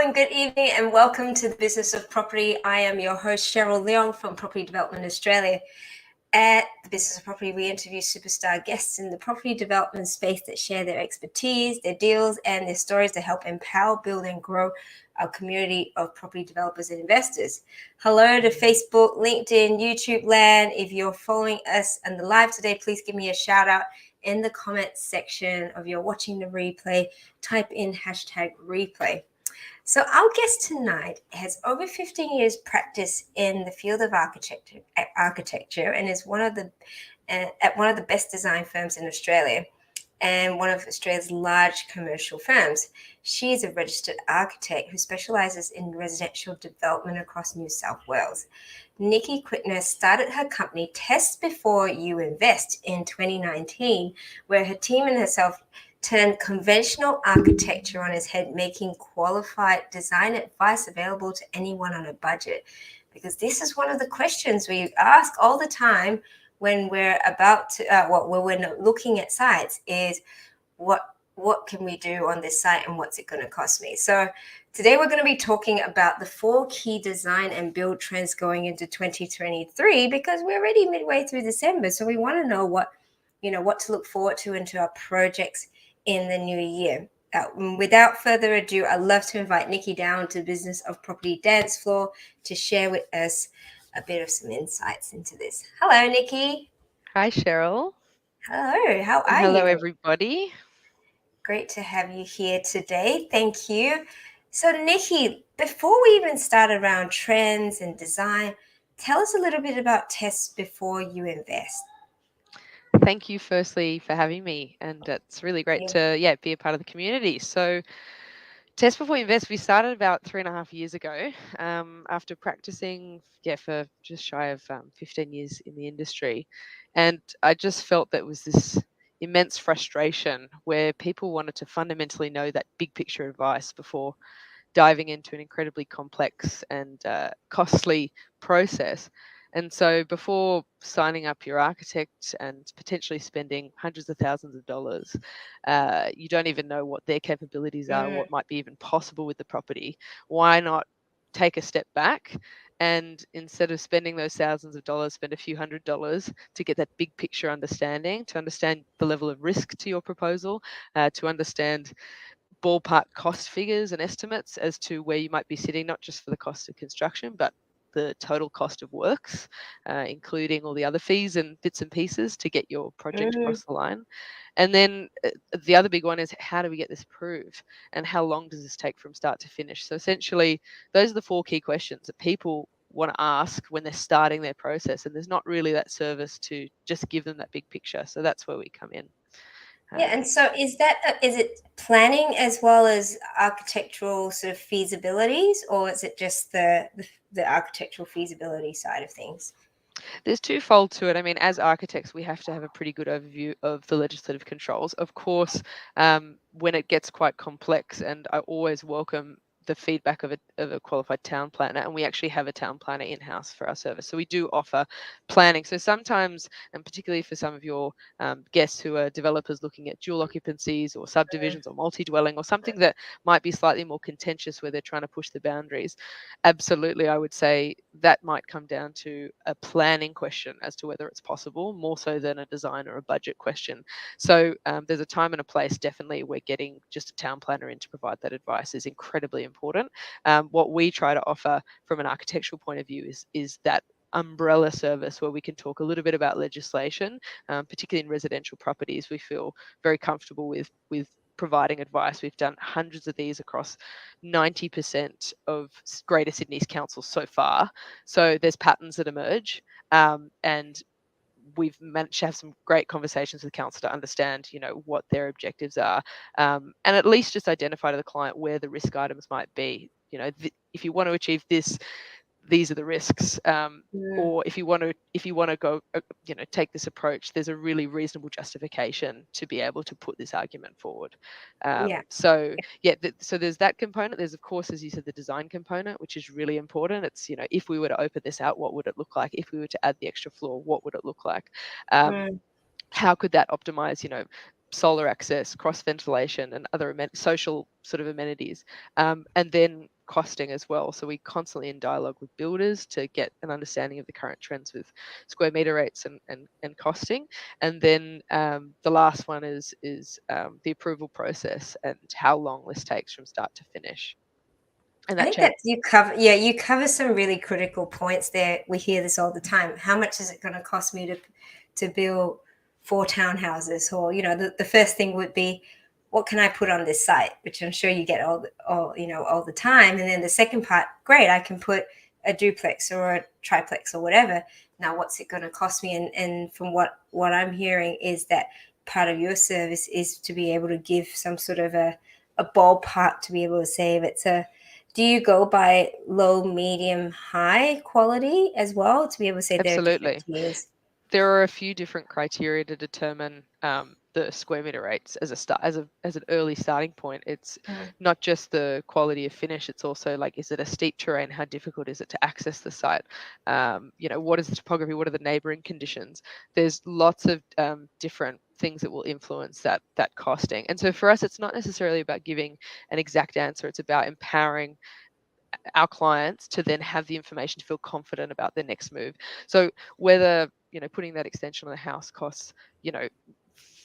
and good evening and welcome to the Business of Property. I am your host, Cheryl Leong from Property Development Australia. At the Business of Property, we interview superstar guests in the property development space that share their expertise, their deals, and their stories to help empower, build, and grow our community of property developers and investors. Hello to Facebook, LinkedIn, YouTube land. If you're following us on the live today, please give me a shout out in the comments section. If you're watching the replay, type in #replay. So our guest tonight has over 15 years practice in the field of architecture and is at one of the best design firms in Australia and one of Australia's large commercial firms. She is a registered architect who specialises in residential development across New South Wales. Nikki 𝐍𝐤𝐤𝐢 started her company Test Before You Invest in 2019, where her team and herself turned conventional architecture on its head, making qualified design advice available to anyone on a budget. Because this is one of the questions we ask all the time when we're about to, when we're looking at sites is what can we do on this site and what's it going to cost me? So today we're going to be talking about the 4 key design and build trends going into 2023, because we're already midway through December. So we want to know what to look forward to into our projects in the new year. Without further ado, I'd love to invite Nikki down to Business of Property dance floor to share with us a bit of some insights into this. Hello, Nikki. Hi, Cheryl. Hello, how are you? Hello, everybody. Great to have you here today. Thank you. So, Nikki, before we even start around trends and design, tell us a little bit about Test Before You Invest. Thank you, firstly, for having me, and it's really great to be a part of the community. So, Test Before You Invest, we started about 3.5 years ago after practicing for just shy of 15 years in the industry, and I just felt that was this immense frustration where people wanted to fundamentally know that big picture advice before diving into an incredibly complex and costly process. And so before signing up your architect and potentially spending hundreds of thousands of dollars, you don't even know what their capabilities are, what might be even possible with the property. Why not take a step back and instead of spending those thousands of dollars, spend a few $100s to get that big picture understanding, to understand the level of risk to your proposal, to understand ballpark cost figures and estimates as to where you might be sitting, not just for the cost of construction, but the total cost of works, including all the other fees and bits and pieces to get your project across the line. And then the other big one is, how do we get this approved? And how long does this take from start to finish? So essentially, those are the 4 key questions that people want to ask when they're starting their process. And there's not really that service to just give them that big picture. So that's where we come in. And so is it planning as well as architectural sort of feasibilities, or is it just the architectural feasibility side of things? There's twofold to it. I mean, as architects, we have to have a pretty good overview of the legislative controls. Of course, when it gets quite complex, and I always welcome the feedback of a qualified town planner, and we actually have a town planner in-house for our service. So we do offer planning. So sometimes, and particularly for some of your guests who are developers looking at dual occupancies or subdivisions or multi-dwelling or something that might be slightly more contentious where they're trying to push the boundaries, absolutely, I would say that might come down to a planning question as to whether it's possible, more so than a design or a budget question. So there's a time and a place, definitely, where getting just a town planner in to provide that advice is incredibly important. What we try to offer from an architectural point of view is that umbrella service where we can talk a little bit about legislation, particularly in residential properties. We feel very comfortable with providing advice. We've done hundreds of these across 90% of Greater Sydney's councils so far. So there's patterns that emerge, and we've managed to have some great conversations with council to understand, what their objectives are, and at least just identify to the client where the risk items might be. If you want to achieve this, these are the risks, or if you want to go take this approach, there's a really reasonable justification to be able to put this argument forward. So there's that component. There's, of course, as you said, the design component, which is really important. It's, if we were to open this out, what would it look like? If we were to add the extra floor, what would it look like? How could that optimize solar access, cross ventilation, and other social sort of amenities? And then costing as well. So we're constantly in dialogue with builders to get an understanding of the current trends with square meter rates and costing. And then the last one is the approval process and how long this takes from start to finish. And I that think that you cover some really critical points there. We hear this all the time. How much is it going to cost me to build 4 townhouses? Or, you know, the first thing would be, what can I put on this site? Which I'm sure you get all the time. And then the second part, great, I can put a duplex or a triplex or whatever. Now, what's it going to cost me? And from what I'm hearing is that part of your service is to be able to give some sort of a ballpark, to be able to say if it's a, do you go by low, medium, high quality as well, to be able to say there are different tiers? There are a few different criteria to determine the square meter rates as an early starting point. It's not just the quality of finish. It's also like, is it a steep terrain? How difficult is it to access the site? You know, what is the topography? What are the neighboring conditions? There's lots of different things that will influence that costing. And so for us, it's not necessarily about giving an exact answer. It's about empowering our clients to then have the information to feel confident about their next move. So whether, you know, putting that extension on the house costs, you know,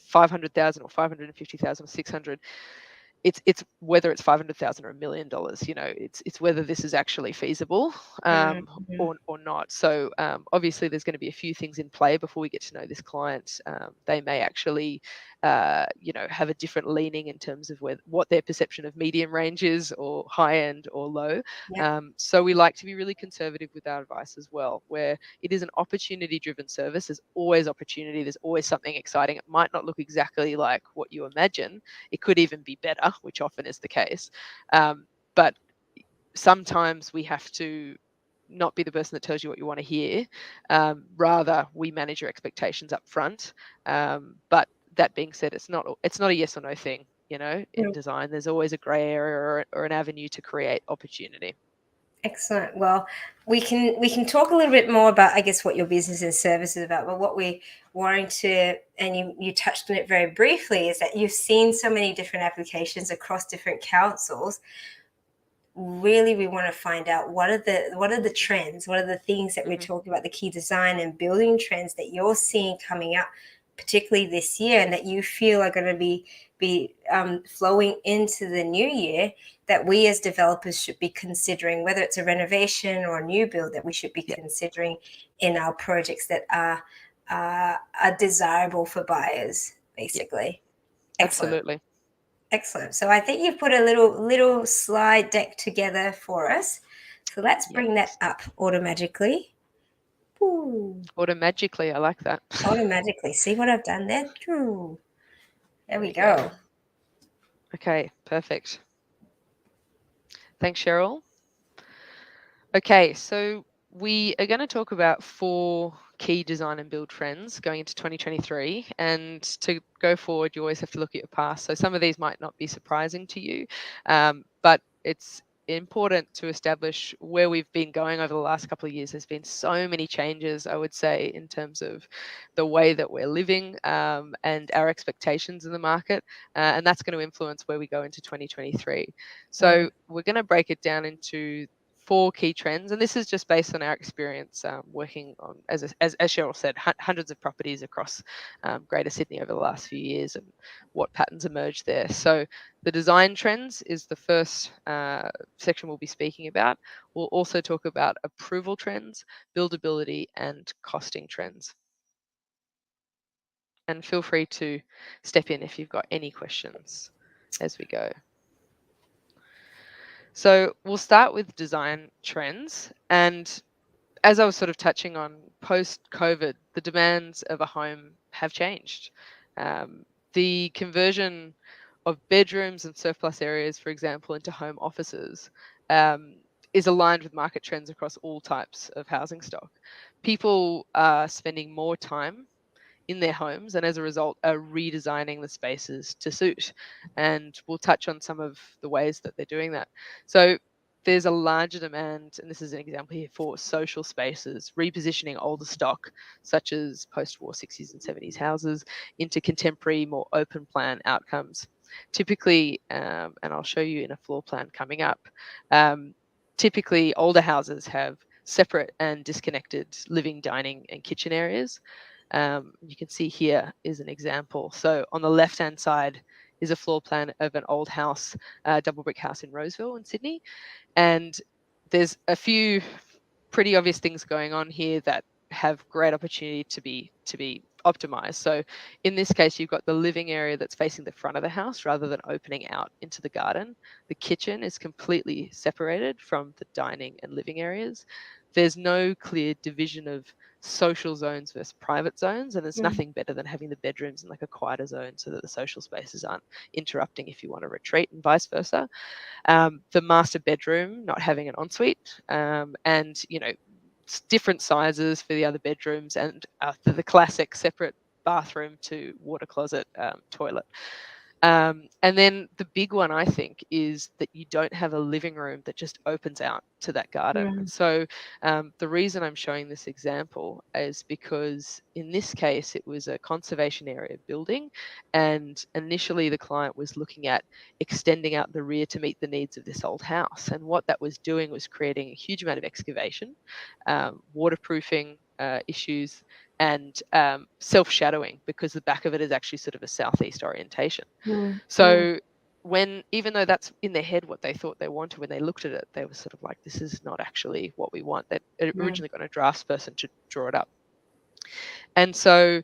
500,000 or 550,000 or 600, it's whether it's 500,000 or $1 million, you know, it's whether this is actually feasible or not. So obviously there's going to be a few things in play before we get to know this client. They may actually you know, have a different leaning in terms of what their perception of medium range is, or high end or low. So we like to be really conservative with our advice as well, where it is an opportunity driven service. There's always opportunity, there's always something exciting. It might not look exactly like what you imagine, it could even be better, which often is the case. But sometimes we have to not be the person that tells you what you want to hear. Rather, we manage your expectations up front. But that being said, it's not a yes or no thing. You know, in design, there's always a grey area or an avenue to create opportunity. Excellent. Well, we can talk a little bit more about, I guess, what your business and service is about. But what we wanting to, and you touched on it very briefly, is that you've seen so many different applications across different councils. Really, we want to find out what are the trends, what are the things that we're talking about, the key design and building trends that you're seeing coming up, particularly this year, and that you feel are going to be flowing into the new year, that we as developers should be considering, whether it's a renovation or a new build, that we should be considering in our projects that are desirable for buyers, basically. Absolutely. Excellent. So I think you've put a little slide deck together for us. So let's bring that up automatically. Ooh. Automatically, I like that. Automatically. See what I've done there? Ooh. There we go. Okay, perfect. Thanks, Cheryl. Okay, so we are going to talk about 4 key design and build trends going into 2023. And to go forward, you always have to look at your past. So some of these might not be surprising to you, but it's important to establish where we've been going over the last couple of years. There's been so many changes, I would say, in terms of the way that we're living and our expectations in the market. And that's going to influence where we go into 2023. So we're going to break it down into 4 key trends, and this is just based on our experience working on, as Cheryl said, hundreds of properties across Greater Sydney over the last few years, and what patterns emerged there. So the design trends is the first section we'll be speaking about. We'll also talk about approval trends, buildability, and costing trends. And feel free to step in if you've got any questions as we go. So we'll start with design trends. And as I was sort of touching on, post-COVID, the demands of a home have changed. The conversion of bedrooms and surplus areas, for example, into home offices is aligned with market trends across all types of housing stock. People are spending more time in their homes, and as a result are redesigning the spaces to suit. And we'll touch on some of the ways that they're doing that. So there's a larger demand, and this is an example here, for social spaces, repositioning older stock, such as post-war 60s and 70s houses, into contemporary, more open plan outcomes. typically, and I'll show you in a floor plan coming up, typically older houses have separate and disconnected living, dining and kitchen areas. You can see here is an example. So on the left-hand side is a floor plan of an old house, double brick house in Roseville in Sydney. And there's a few pretty obvious things going on here that have great opportunity to be optimized. So in this case, you've got the living area that's facing the front of the house rather than opening out into the garden. The kitchen is completely separated from the dining and living areas. There's no clear division of social zones versus private zones, and there's nothing better than having the bedrooms in like a quieter zone so that the social spaces aren't interrupting if you want to retreat, and vice versa. The master bedroom not having an ensuite, and different sizes for the other bedrooms, and the classic separate bathroom to water closet, toilet. And then the big one, I think, is that you don't have a living room that just opens out to that garden. So the reason I'm showing this example is because in this case, it was a conservation area building. And initially the client was looking at extending out the rear to meet the needs of this old house. And what that was doing was creating a huge amount of excavation, waterproofing issues, and self-shadowing, because the back of it is actually sort of a southeast orientation. So even though that's in their head what they thought they wanted, when they looked at it, they were sort of like, this is not actually what we want. They originally got a draftsperson to draw it up. And so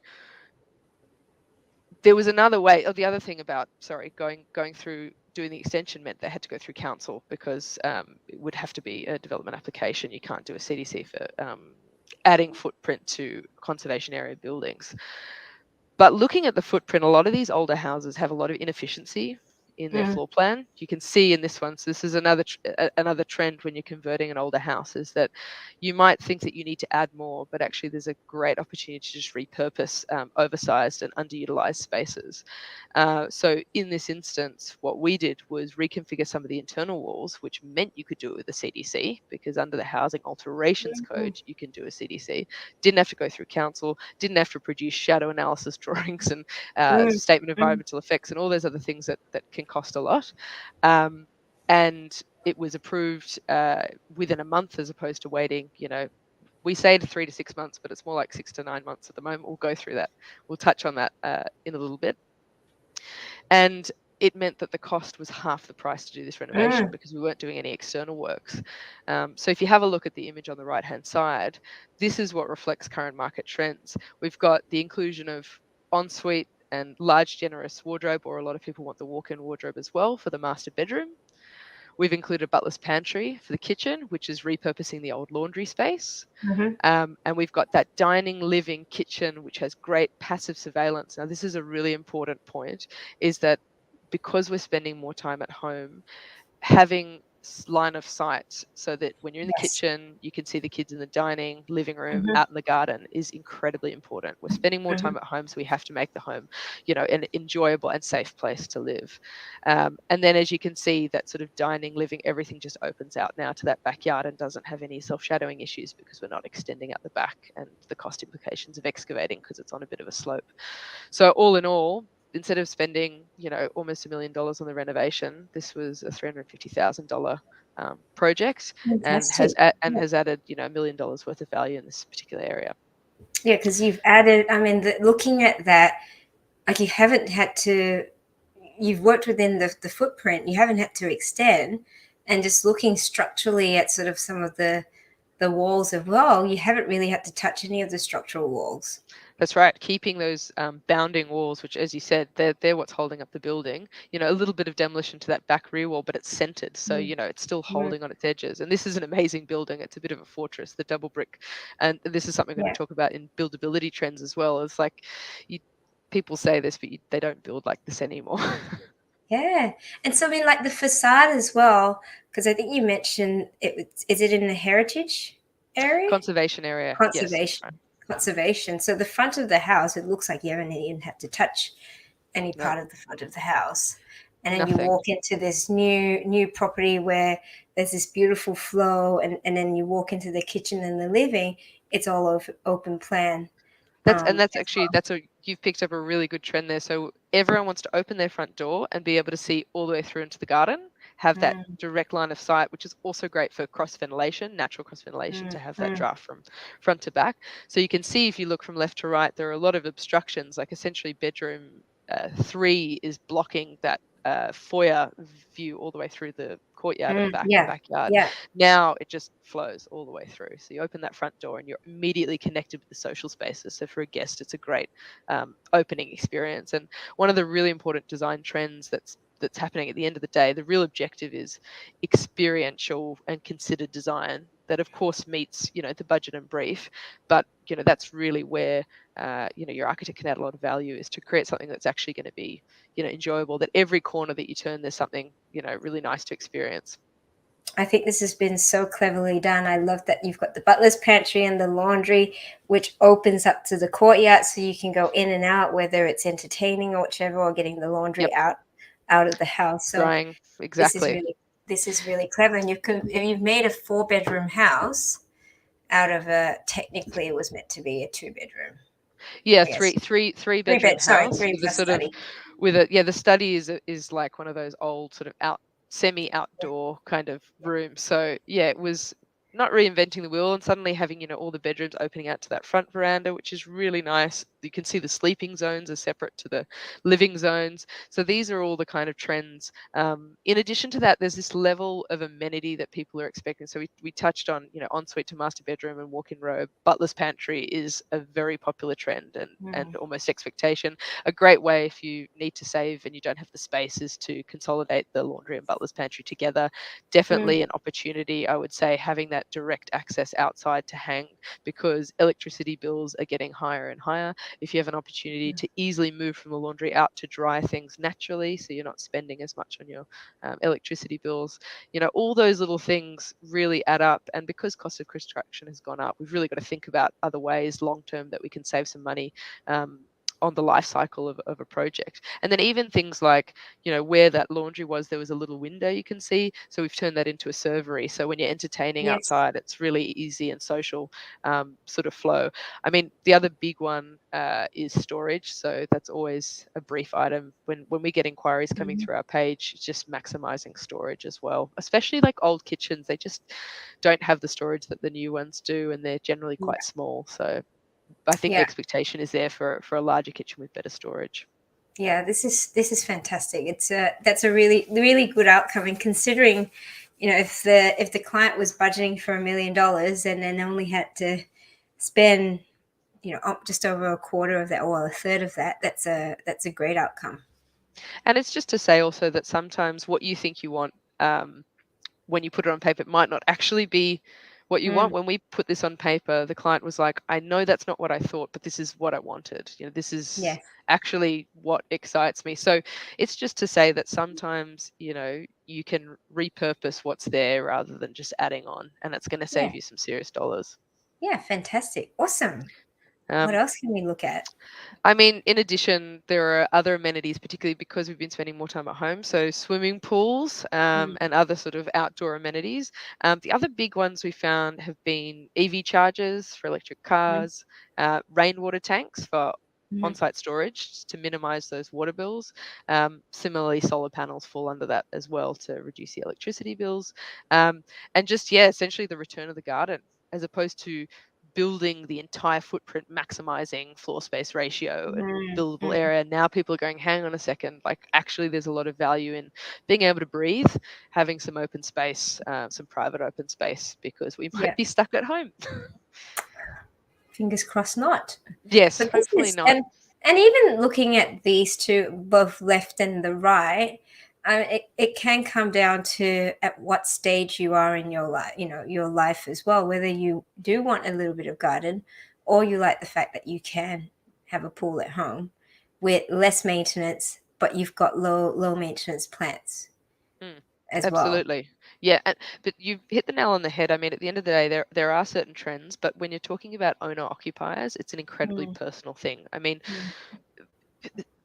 there was another way. The other thing about, going through doing the extension meant they had to go through council, because it would have to be a development application. You can't do a CDC for adding footprint to conservation area buildings. But looking at the footprint, a lot of these older houses have a lot of inefficiency in their floor plan. You can see in this one, so this is another trend when you're converting an older house, is that you might think that you need to add more, but actually there's a great opportunity to just repurpose oversized and underutilized spaces. So in this instance, what we did was reconfigure some of the internal walls, which meant you could do it with a CDC, because under the Housing Alterations Code, you can do a CDC. Didn't have to go through council, didn't have to produce shadow analysis drawings and statement of environmental effects and all those other things that can cost a lot. And it was approved within a month, as opposed to waiting, we say 3 to 6 months, but it's more like 6 to 9 months at the moment. We'll go through that. We'll touch on that in a little bit. And it meant that the cost was half the price to do this renovation, because we weren't doing any external works. So if you have a look at the image on the right-hand side, this is what reflects current market trends. We've got the inclusion of ensuite and large generous wardrobe, or a lot of people want the walk-in wardrobe as well for the master bedroom. We've included butler's pantry for the kitchen, which is repurposing the old laundry space. And we've got that dining, living, kitchen, which has great passive surveillance. Now, this is a really important point, is that because we're spending more time at home, having line of sight, so that when you're in the kitchen, you can see the kids in the dining, living room, out in the garden, is incredibly important. We're spending more time at home, so we have to make the home, an enjoyable and safe place to live. And then, as you can see, that sort of dining, living, everything just opens out now to that backyard and doesn't have any self-shadowing issues, because we're not extending out the back, and the cost implications of excavating, because it's on a bit of a slope. So all in all, instead of spending, almost $1 million on the renovation, this was a $350,000 project. Fantastic. and has added, $1 million worth of value in this particular area. Yeah, because you've added. Looking at that, like you've worked within the footprint. You haven't had to extend, and just looking structurally at sort of some of the walls as well, you haven't really had to touch any of the structural walls. That's right. Keeping those bounding walls, which, as you said, they're what's holding up the building. A little bit of demolition to that back rear wall, but it's centered. So, it's still holding on its edges. And this is an amazing building. It's a bit of a fortress, the double brick. And this is something we're going to talk about in buildability trends as well. It's like, people say this, but they don't build like this anymore. Yeah. And so, like the facade as well, because I think you mentioned is it in the heritage area? Conservation area. Conservation. Yes, right. Conservation. So the front of the house, it looks like you haven't even had to touch any part of the front of the house. And then you walk into this new property where there's this beautiful flow, and then you walk into the kitchen and the living, it's all open plan. You've picked up a really good trend there. So everyone wants to open their front door and be able to see all the way through into the garden, have that direct line of sight, which is also great for cross ventilation, natural cross ventilation, to have that draft from front to back. So you can see, if you look from left to right, there are a lot of obstructions, like essentially bedroom 3 is blocking that foyer view all the way through the courtyard at the back, the backyard. Now it just flows all the way through. So you open that front door and you're immediately connected with the social spaces. So for a guest, it's a great opening experience. And one of the really important design trends that's happening at the end of the day, the real objective is experiential and considered design that of course meets, you know, the budget and brief, but you know, that's really where you know, your architect can add a lot of value, is to create something that's actually going to be, you know, enjoyable, that every corner that you turn there's something, you know, really nice to experience. I think this has been so cleverly done. I love that you've got the butler's pantry and the laundry, which opens up to the courtyard, so you can go in and out, whether it's entertaining or whichever, or getting the laundry out of the house. So drying, exactly. This is really clever. And you've made a 4-bedroom house out of technically it was meant to be a 2-bedroom. Yeah, three bedroom house with a sort of the study is like one of those old sort of semi-outdoor kind of rooms. So yeah, it was not reinventing the wheel, and suddenly having, you know, all the bedrooms opening out to that front veranda, which is really nice. You can see the sleeping zones are separate to the living zones. So these are all the kind of trends. In addition to that, there's this level of amenity that people are expecting. So we touched on, you know, ensuite to master bedroom and walk-in robe. Butler's pantry is a very popular trend and almost expectation. A great way, if you need to save and you don't have the spaces, to consolidate the laundry and butler's pantry together. Definitely an opportunity, I would say, having that direct access outside to hang, because electricity bills are getting higher and higher. If you have an opportunity to easily move from the laundry out to dry things naturally, so you're not spending as much on your electricity bills, you know, all those little things really add up. And because cost of construction has gone up, we've really got to think about other ways long term that we can save some money on the life cycle of a project. And then even things like, you know, where that laundry was, there was a little window you can see. So we've turned that into a servery. So when you're entertaining outside, it's really easy and social sort of flow. I mean, the other big one is storage. So that's always a brief item when we get inquiries coming through our page. It's just maximizing storage as well, especially like old kitchens. They just don't have the storage that the new ones do, and they're generally quite small. So I think the expectation is there for a larger kitchen with better storage. Yeah, this is fantastic. That's a really good outcome. And considering, you know, if the client was budgeting for $1 million and then only had to spend, you know, just over a quarter of that or a third of that, that's a great outcome. And it's just to say also that sometimes what you think you want, when you put it on paper, it might not actually be what you want. When we put this on paper, the client was like, I know that's not what I thought, but this is what I wanted. You know, this is actually what excites me. So it's just to say that sometimes, you know, you can repurpose what's there rather than just adding on, and it's going to save you some serious dollars. Yeah, fantastic. Awesome. What else can we look at? I mean, in addition, there are other amenities, particularly because we've been spending more time at home. So swimming pools and other sort of outdoor amenities. The other big ones we found have been EV chargers for electric cars, rainwater tanks for on-site storage to minimize those water bills. Similarly, solar panels fall under that as well to reduce the electricity bills. And just, essentially the return of the garden, as opposed to building the entire footprint, maximizing floor space ratio and buildable area. Now people are going, hang on a second, like actually there's a lot of value in being able to breathe, having some open space, some private open space, because we might be stuck at home. Fingers crossed not. Yes, but hopefully not. And even looking at these two, both left and the right, it can come down to at what stage you are in your life, you know, your life as well, whether you do want a little bit of garden or you like the fact that you can have a pool at home with less maintenance, but you've got low maintenance plants as well. Absolutely. Yeah, but you've hit the nail on the head. I mean, at the end of the day, there are certain trends, but when you're talking about owner occupiers, it's an incredibly personal thing. I mean,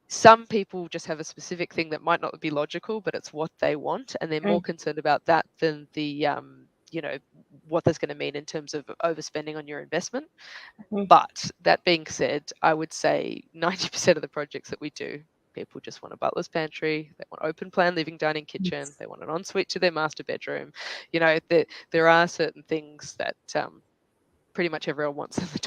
some people just have a specific thing that might not be logical, but it's what they want, and they're more concerned about that than the you know, what that's going to mean in terms of overspending on your investment. But that being said, I would say 90% of the projects that we do People just want a butler's pantry, they want open plan living, dining, kitchen, they want an ensuite to their master bedroom. You know, there are certain things that pretty much everyone wants in the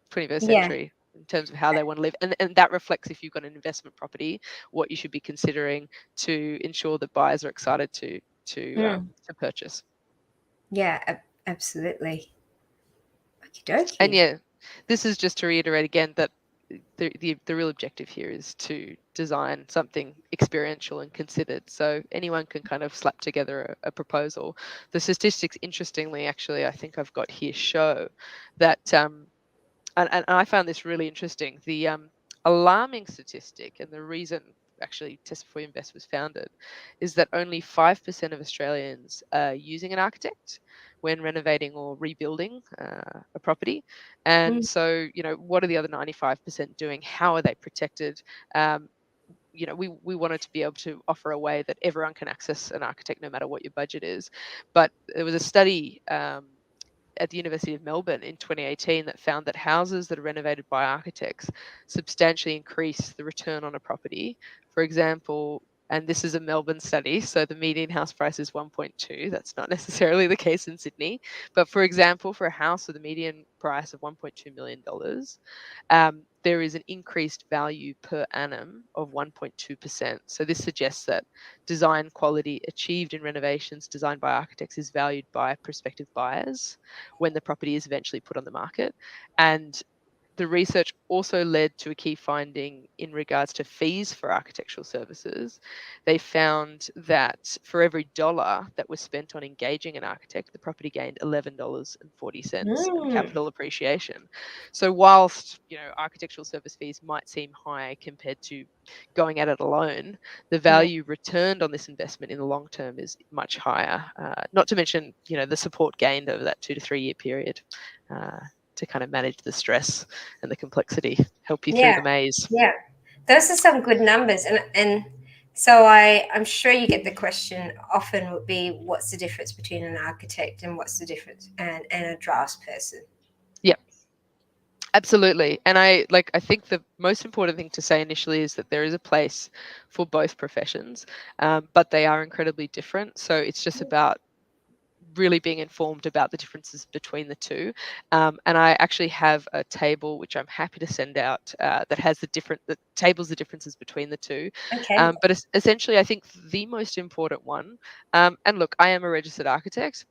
21st century in terms of how they want to live. And that reflects, if you've got an investment property, what you should be considering to ensure that buyers are excited to purchase. Yeah, absolutely. Okie dokie. And yeah, this is just to reiterate again that the real objective here is to design something experiential and considered, so anyone can kind of slap together a proposal. The statistics, interestingly, actually, I think I've got here, show that and I found this really interesting. The alarming statistic, and the reason actually Test Before You Invest was founded, is that only 5% of Australians are using an architect when renovating or rebuilding a property. And so, you know, what are the other 95% doing? How are they protected? You know, we wanted to be able to offer a way that everyone can access an architect no matter what your budget is. But there was a study at the University of Melbourne in 2018 that found that houses that are renovated by architects substantially increase the return on a property. For example, and this is a Melbourne study, so the median house price is 1.2. That's not necessarily the case in Sydney. But for example, for a house with a median price of $1.2 million, there is an increased value per annum of 1.2%. So this suggests that design quality achieved in renovations designed by architects is valued by prospective buyers when the property is eventually put on the market. And the research also led to a key finding in regards to fees for architectural services. They found that for every dollar that was spent on engaging an architect, the property gained $11.40 in capital appreciation. So whilst, you know, architectural service fees might seem high compared to going at it alone, the value returned on this investment in the long term is much higher. Not to mention, you know, the support gained over that 2 to 3 year period. To kind of manage the stress and the complexity, help you through the maze. Yeah, those are some good numbers, and so I'm sure you get the question often would be, what's the difference between an architect and what's the difference and a draftsperson? Yeah, absolutely. And I think the most important thing to say initially is that there is a place for both professions, but they are incredibly different. So it's just about really being informed about the differences between the two. And I actually have a table which I'm happy to send out that has that tables the differences between the two. Okay. But essentially, I think the most important one, and look, I am a registered architect,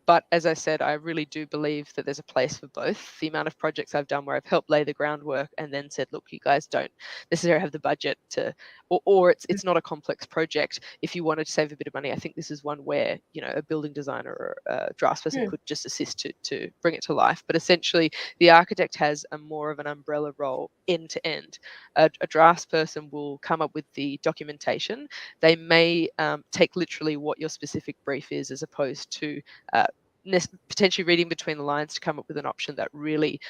but as I said, I really do believe that there's a place for both. The amount of projects I've done where I've helped lay the groundwork and then said, look, you guys don't necessarily have the budget to, or it's not a complex project. If you wanted to save a bit of money, I think this is one where, you know, a building designer or a draftsperson could just assist to bring it to life. But essentially, the architect has a more of an umbrella role end to end. A draftsperson will come up with the documentation. They may take literally what your specific brief is, as opposed to potentially reading between the lines to come up with an option that really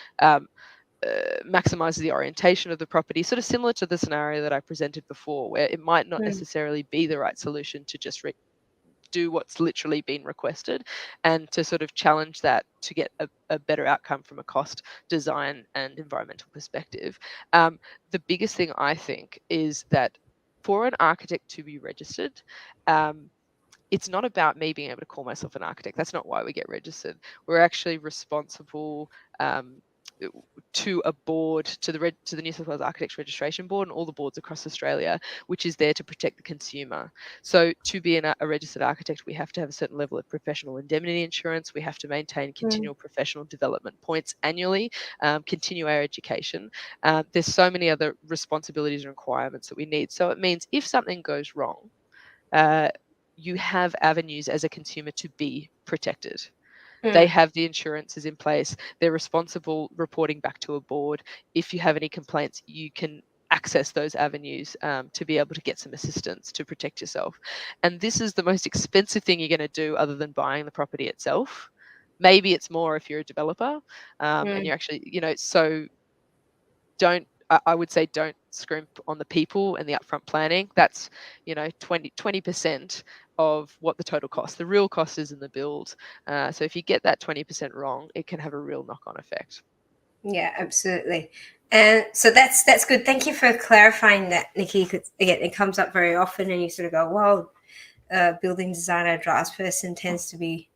maximizes the orientation of the property, sort of similar to the scenario that I presented before, where it might not necessarily be the right solution to just do what's literally been requested, and to sort of challenge that to get a better outcome from a cost, design, and environmental perspective. The biggest thing, I think, is that for an architect to be registered, it's not about me being able to call myself an architect. That's not why we get registered. We're actually responsible to a board, to the New South Wales Architects Registration Board and all the boards across Australia, which is there to protect the consumer. So to be a registered architect, we have to have a certain level of professional indemnity insurance. We have to maintain continual professional development points annually, continue our education. There's so many other responsibilities and requirements that we need. So it means if something goes wrong, you have avenues as a consumer to be protected. They have the insurances in place. They're responsible reporting back to a board. If you have any complaints, you can access those avenues to be able to get some assistance to protect yourself. And this is the most expensive thing you're going to do other than buying the property itself. Maybe it's more if you're a developer and you're actually, you know, so I would say don't scrimp on the people and the upfront planning. That's, you know, 20% of what the total cost. The real cost is in the build. So if you get that 20% wrong, it can have a real knock-on effect. Yeah, absolutely. And so that's good. Thank you for clarifying that, Nikki. Because again, it comes up very often, and you sort of go, "Well, building designer, draftsperson tends to be,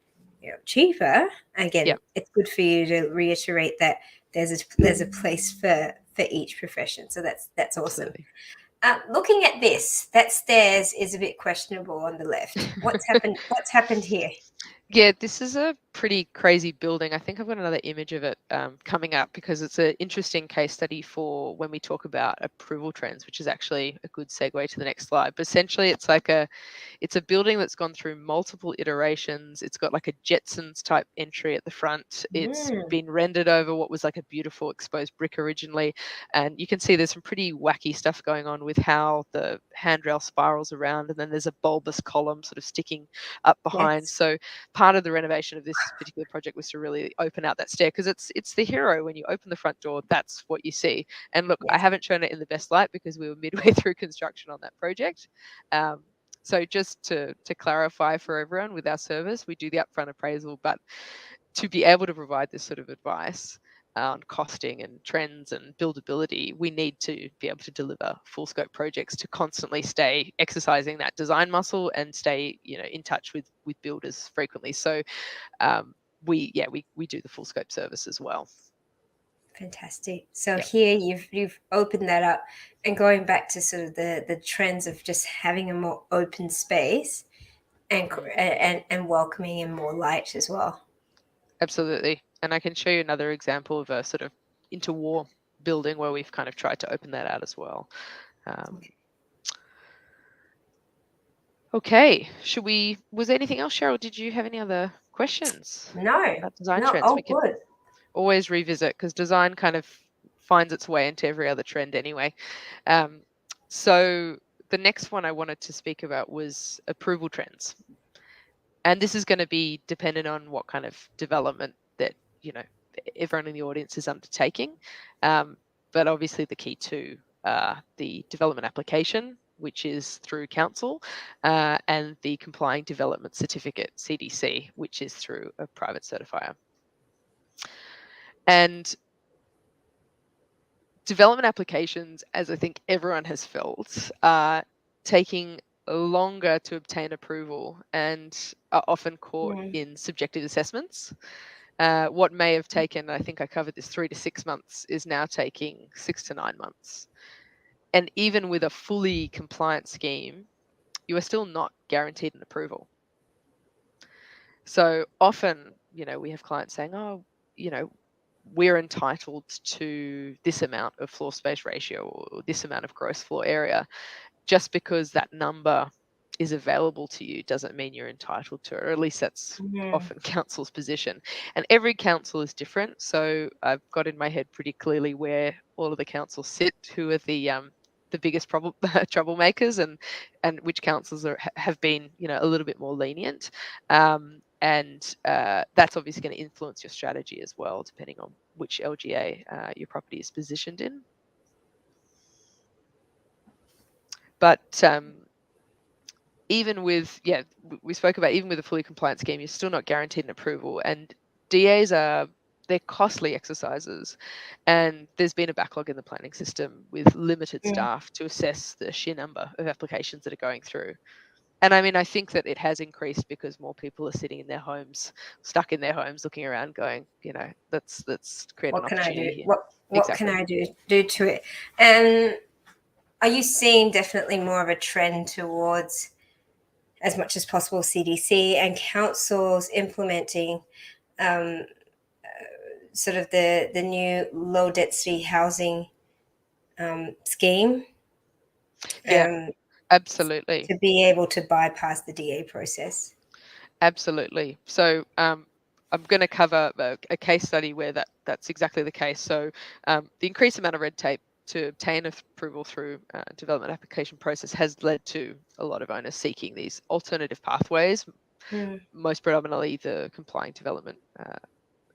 cheaper." Again, Yeah, it's good for you to reiterate that there's a place for each profession. So that's awesome. absolutely. Looking at this, that stairs is a bit questionable on the left. What's happened? What's happened here? Yeah, this is a pretty crazy building. I think I've got another image of it coming up because it's an interesting case study for when we talk about approval trends, which is actually a good segue to the next slide. But essentially, it's a building that's gone through multiple iterations. It's got like a Jetsons type entry at the front. It's been rendered over what was like a beautiful exposed brick originally. And you can see there's some pretty wacky stuff going on with how the handrail spirals around, and then there's a bulbous column sort of sticking up behind. Yes. So part of the renovation of this particular project was to really open out that stair, because it's the hero. When you open the front door, that's what you see. And look, I Yes. haven't shown it in the best light because we were midway through construction on that project. So just to clarify for everyone, with our service, we do the upfront appraisal, but to be able to provide this sort of advice on costing and trends and buildability, we need to be able to deliver full scope projects to constantly stay exercising that design muscle and stay, in touch with builders frequently. So we do the full scope service as well. Fantastic. So Yep. here you've opened that up, and going back to sort of the trends of just having a more open space and welcoming and more light as well. Absolutely. And I can show you another example of a sort of interwar building where we've kind of tried to open that out as well. Okay, was there anything else, Cheryl? Did you have any other questions No, about design no, trends? oh We can good. always revisit, because design kind of finds its way into every other trend anyway. So the next one I wanted to speak about was approval trends. And this is going to be dependent on what kind of development that, everyone in the audience is undertaking. But obviously the key two are the development application, which is through council, and the complying development certificate, CDC, which is through a private certifier. And development applications, as I think everyone has felt, are taking longer to obtain approval and are often caught in subjective assessments. What may have taken, I think I covered this, 3 to 6 months, is now taking 6 to 9 months. And even with a fully compliant scheme, you are still not guaranteed an approval. So often, we have clients saying, oh, we're entitled to this amount of floor space ratio or this amount of gross floor area. Just because that number is available to you doesn't mean you're entitled to it, or at least that's often council's position. And every council is different. So I've got in my head pretty clearly where all of the councils sit, who are the biggest troublemakers, and which councils have been, a little bit more lenient. And that's obviously going to influence your strategy as well, depending on which LGA your property is positioned in. But even with, we spoke about, even with a fully compliant scheme, you're still not guaranteed an approval. And DAs they're costly exercises, and there's been a backlog in the planning system with limited staff to assess the sheer number of applications that are going through. And I mean, I think that it has increased because more people are sitting in their homes, stuck in their homes, looking around, going, let's create an opportunity here. What can I do to it? And are you seeing definitely more of a trend towards, as much as possible, CDC and councils implementing sort of the new low density housing scheme? Yeah, absolutely. To be able to bypass the DA process. Absolutely. So I'm going to cover a case study where that's exactly the case. So the increased amount of red tape to obtain approval through development application process has led to a lot of owners seeking these alternative pathways, most predominantly the complying development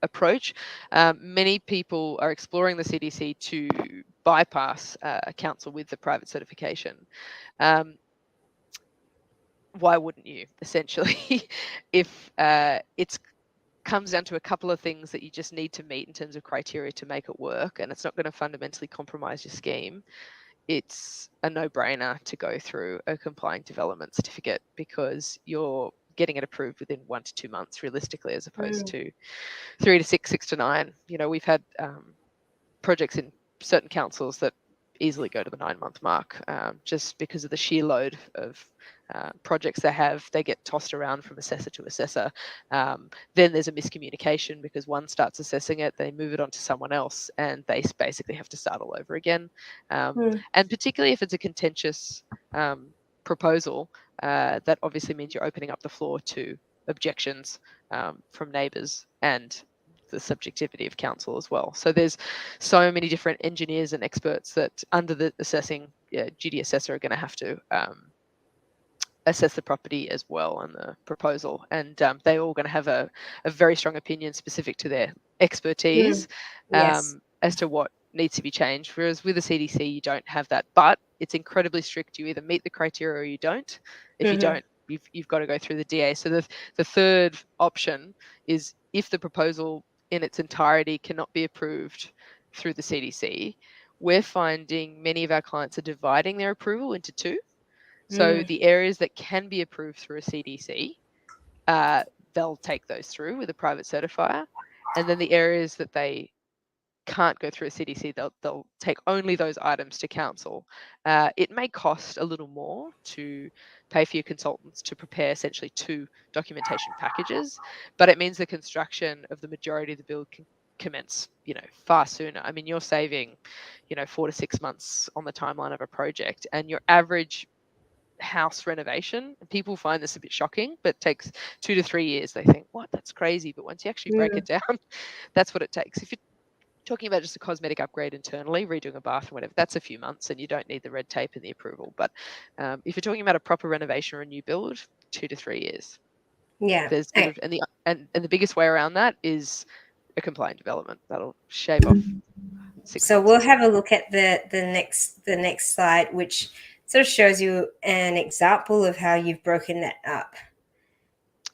approach. Many people are exploring the CDC to bypass a council with the private certification. Why wouldn't you, essentially? If it's comes down to a couple of things that you just need to meet in terms of criteria to make it work, and it's not going to fundamentally compromise your scheme, it's a no-brainer to go through a complying development certificate, because you're getting it approved within 1 to 2 months realistically, as opposed to 3 to 6, 6 to 9. You know, we've had projects in certain councils that easily go to the 9-month mark, just because of the sheer load of projects they have. They get tossed around from assessor to assessor. Then there's a miscommunication, because one starts assessing it, they move it on to someone else, and they basically have to start all over again. And particularly if it's a contentious proposal, that obviously means you're opening up the floor to objections from neighbours and the subjectivity of council as well. So there's so many different engineers and experts that under the assessing duty assessor are going to have to assess the property as well and the proposal, and they're all going to have a very strong opinion specific to their expertise as to what needs to be changed. Whereas with a CDC, you don't have that, but it's incredibly strict. You either meet the criteria or you don't. If you don't, you've got to go through the DA. So the third option is, if the proposal in its entirety cannot be approved through the CDC, we're finding many of our clients are dividing their approval into 2. So the areas that can be approved through a CDC, they'll take those through with a private certifier. And then the areas that they can't go through a CDC, they'll take only those items to council. It may cost a little more to pay for your consultants to prepare essentially 2 documentation packages, but it means the construction of the majority of the build can commence, you know, far sooner. I mean, you're saving, you know, 4 to 6 months on the timeline of a project, and your average house renovation, people find this a bit shocking, but takes 2 to 3 years. They think, what, that's crazy. But once you actually break it down, that's what it takes. If you're talking about just a cosmetic upgrade internally, redoing a bathroom, whatever, that's a few months, and you don't need the red tape and the approval. But if you're talking about a proper renovation or a new build, 2 to 3 years. There's and the biggest way around that is a compliant development. That'll shave off 6 So months. we'll have a look at the next slide, which sort of shows you an example of how you've broken that up.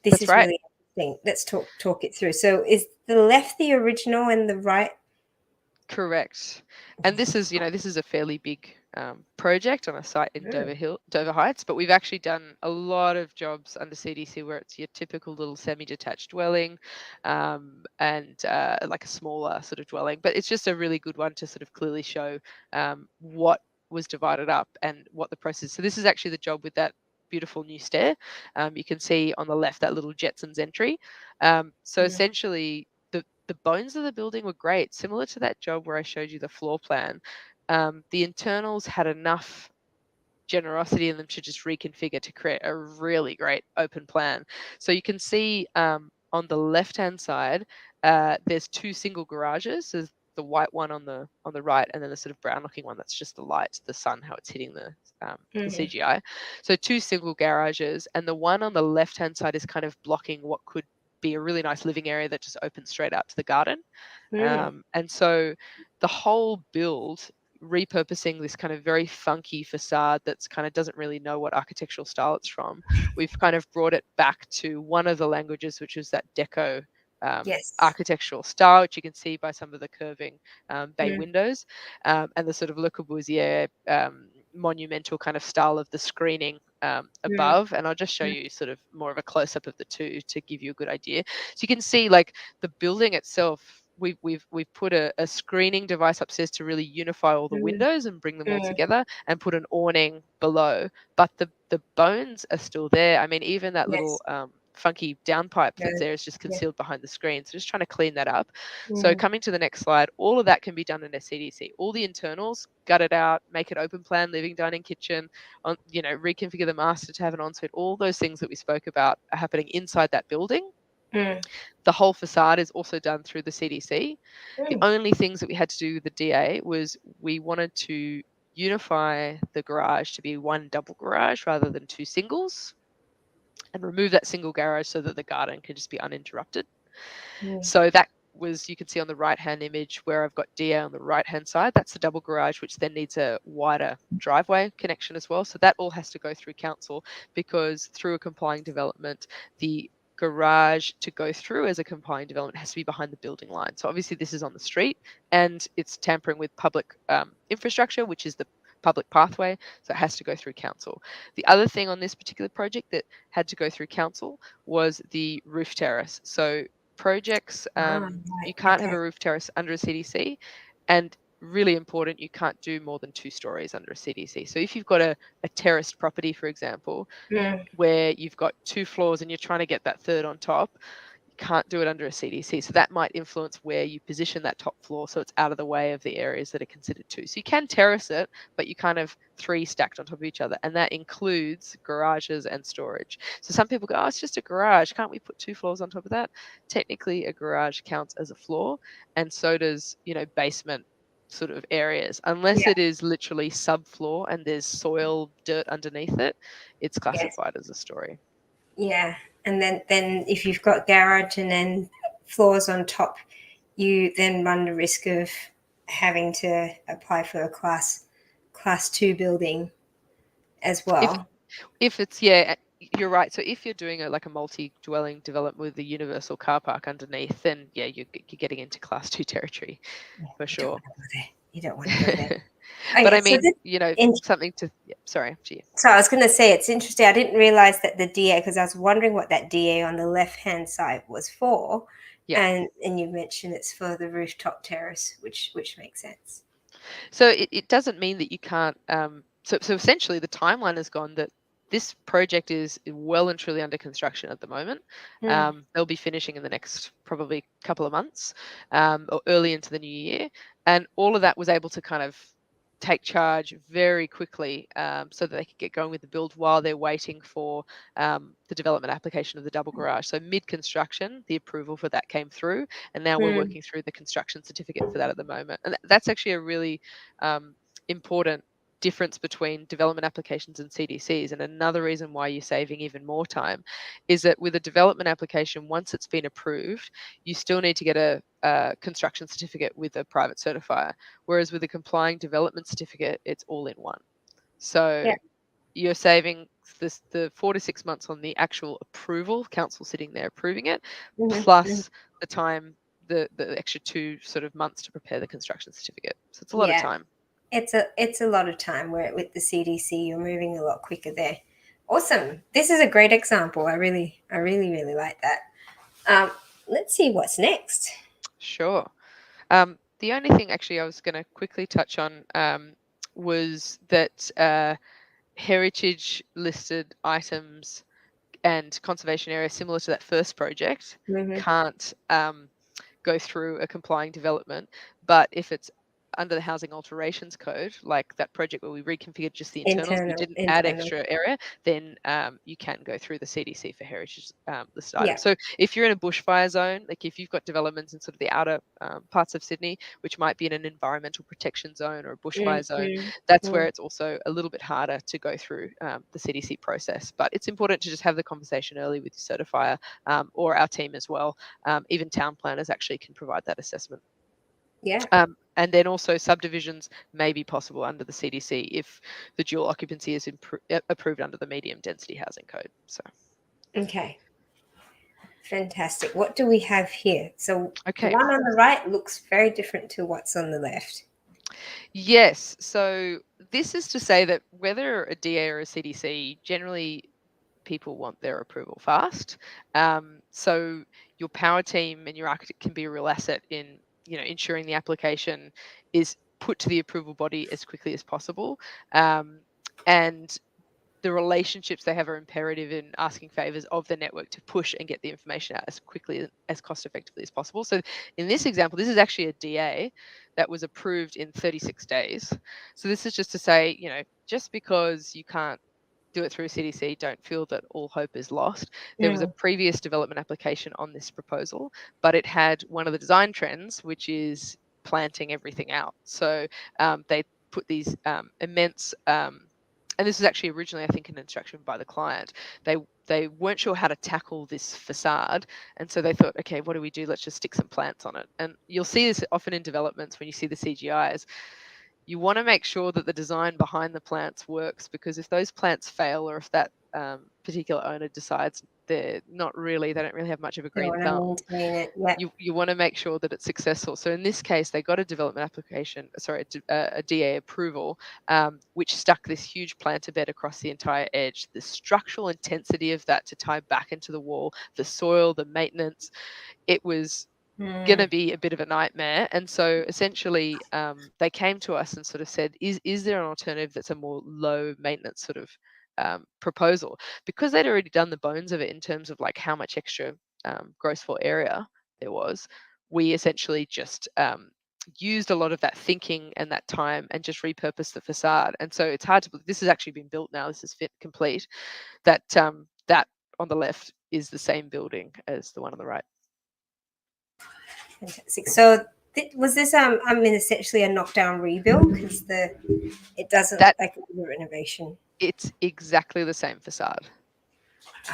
This is really interesting. Let's talk it through. So is the left the original and the right? Correct. And this is, you know, this is a fairly big project on a site in Dover Heights, but we've actually done a lot of jobs under CDC where it's your typical little semi-detached dwelling, and like a smaller sort of dwelling. But it's just a really good one to sort of clearly show what was divided up and what the process. So this is actually the job with that beautiful new stair. You can see on the left that little 𝐁𝐮𝐢𝐵 entry. So essentially the bones of the building were great, similar to that job where I showed you the floor plan. The internals had enough generosity in them to just reconfigure to create a really great open plan. So you can see on the left-hand side, there's 2 single garages. There's the white one on the right, and then the sort of brown-looking one that's just the light, the sun, how it's hitting the CGI. So 2 single garages, and the one on the left-hand side is kind of blocking what could be a really nice living area that just opens straight out to the garden. And so the whole build, repurposing this kind of very funky facade that's kind of doesn't really know what architectural style it's from, we've kind of brought it back to one of the languages, which is that deco architectural style, which you can see by some of the curving bay windows, and the sort of Le Corbusier monumental kind of style of the screening above. And I'll just show you sort of more of a close-up of the 2 to give you a good idea. So you can see, like, the building itself, we've put a screening device upstairs to really unify all the windows and bring them all together, and put an awning below, but the bones are still there. I mean, even that little funky downpipe that's there is just concealed behind the screen. So just trying to clean that up. So coming to the next slide, all of that can be done in a CDC. All the internals, gut it out, make it open plan, living, dining, kitchen, you know, reconfigure the master to have an ensuite. All those things that we spoke about are happening inside that building. The whole facade is also done through the CDC. The only things that we had to do with the DA was we wanted to unify the garage to be 1 double garage rather than 2 singles, and remove that single garage so that the garden can just be uninterrupted. So that was, you can see on the right-hand image where I've got DA on the right-hand side, that's the double garage, which then needs a wider driveway connection as well. So that all has to go through council, because through a complying development, the garage to go through as a complying development has to be behind the building line. So obviously this is on the street and it's tampering with public infrastructure, which is the public pathway, so it has to go through council. The other thing on this particular project that had to go through council was the roof terrace. So projects, you can't have a roof terrace under a CDC, and really important, you can't do more than 2 stories under a CDC. So if you've got a terraced property, for example, where you've got 2 floors and you're trying to get that third on top, you can't do it under a CDC. So that might influence where you position that top floor so it's out of the way of the areas that are considered 2. So you can terrace it, but you can't have 3 stacked on top of each other. And that includes garages and storage. So some people go, oh, it's just a garage. Can't we put 2 floors on top of that? Technically, a garage counts as a floor, and so does, basement sort of areas, unless it is literally subfloor and there's soil, dirt underneath it, it's classified as a story. Yeah, and then if you've got garage and then floors on top, you then run the risk of having to apply for a class 2 building as well. If it's, you're right. So if you're doing a multi-dwelling development with a universal car park underneath, then you're getting into class 2 territory for sure. You don't want to go there. But I mean, something to, sorry. So I was going to say, it's interesting. I didn't realize that the DA, because I was wondering what that DA on the left-hand side was for. Yeah. And you mentioned it's for the rooftop terrace, which makes sense. So it doesn't mean that you can't, so essentially the timeline has gone that this project is well and truly under construction at the moment. They'll be finishing in the next probably couple of months, or early into the new year. And all of that was able to kind of take charge very quickly, so that they could get going with the build while they're waiting for the development application of the double garage. So mid-construction, the approval for that came through, and now we're working through the construction certificate for that at the moment. And that's actually a really important difference between development applications and CDCs. And another reason why you're saving even more time is that with a development application, once it's been approved, you still need to get a construction certificate with a private certifier. Whereas with a complying development certificate, it's all in one. So you're saving the 4 to 6 months on the actual approval, council sitting there approving it, plus the time, the extra 2 sort of months to prepare the construction certificate. So it's a lot of time. It's a lot of time, where with the CDC you're moving a lot quicker there. Awesome. This is a great example. I really like that. Let's see what's next. Sure. The only thing actually I was going to quickly touch on was that heritage listed items and conservation area similar to that first project can't go through a complying development, but if it's under the housing alterations code, like that project where we reconfigured just the internals, we didn't add extra area, then you can go through the CDC for heritage list items. So if you're in a bushfire zone, like if you've got developments in sort of the outer parts of Sydney, which might be in an environmental protection zone or a bushfire zone, that's where it's also a little bit harder to go through the CDC process. But it's important to just have the conversation early with your certifier, or our team as well. Even town planners actually can provide that assessment. And then also subdivisions may be possible under the CDC if the dual occupancy is approved under the medium density housing code. So, okay, fantastic. What do we have here? So the one on the right looks very different to what's on the left. Yes. So this is to say that whether a DA or a CDC, generally people want their approval fast. So your power team and your architect can be a real asset in ensuring the application is put to the approval body as quickly as possible. And the relationships they have are imperative in asking favors of the network to push and get the information out as quickly, as cost effectively as possible. So in this example, this is actually a DA that was approved in 36 days. So this is just to say, just because you can't do it through a CDC, don't feel that all hope is lost. There was a previous development application on this proposal, but it had one of the design trends, which is planting everything out. So they put these immense, and this was actually originally, I think, an instruction by the client. They weren't sure how to tackle this facade, and so they thought, okay, what do we do? Let's just stick some plants on it. And you'll see this often in developments when you see the CGIs. You want to make sure that the design behind the plants works, because if those plants fail, or if that particular owner decides they don't really have much of a They green want thumb, to maintain it. Yeah. you want to make sure that it's successful. So in this case, they got a development application, a DA approval, which stuck this huge planter bed across the entire edge. The structural intensity of that to tie back into the wall, the soil, the maintenance, it was going to be a bit of a nightmare. And so essentially they came to us and sort of said, is there an alternative that's a more low maintenance sort of proposal? Because they'd already done the bones of it in terms of like how much extra gross floor area there was, we essentially just used a lot of that thinking and that time and just repurposed the facade. And so it's hard to believe this has actually been built now, this is complete, that that on the left is the same building as the one on the right. Fantastic. So was this I mean, essentially a knockdown rebuild, because it doesn't look like a renovation. It's exactly the same facade.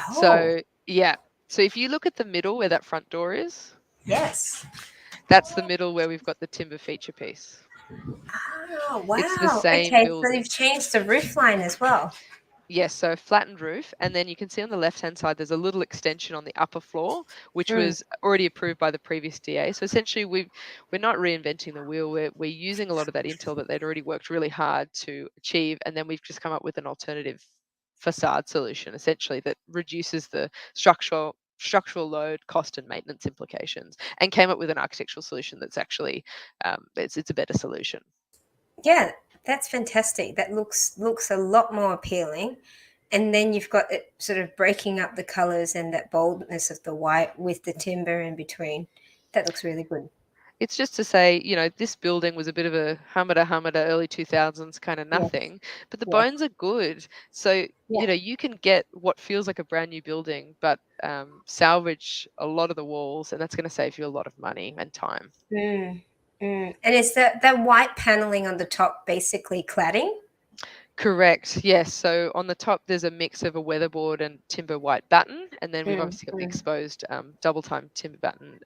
Oh. So yeah, so if you look at the middle where that front door is, yes, that's the middle where we've got the timber feature piece. Oh wow. It's the same building. So you've changed the roof line as well. Yes, so flattened roof, and then you can see on the left-hand side there's a little extension on the upper floor, which was already approved by the previous DA. So essentially, we're not reinventing the wheel. We're using a lot of that intel that they'd already worked really hard to achieve, and then we've just come up with an alternative facade solution, essentially, that reduces the structural load, cost, and maintenance implications, and came up with an architectural solution that's actually it's a better solution. Yeah. That's fantastic. That looks a lot more appealing. And then you've got it sort of breaking up the colors and that boldness of the white with the timber in between. That looks really good. It's just to say, this building was a bit of a hummer early 2000s kind of nothing, but the bones are good. So, you can get what feels like a brand new building, but salvage a lot of the walls, and that's going to save you a lot of money and time. And is that white paneling on the top basically cladding? Correct. Yes. So on the top, there's a mix of a weatherboard and timber white batten, and then we've obviously got the exposed double time timber batten,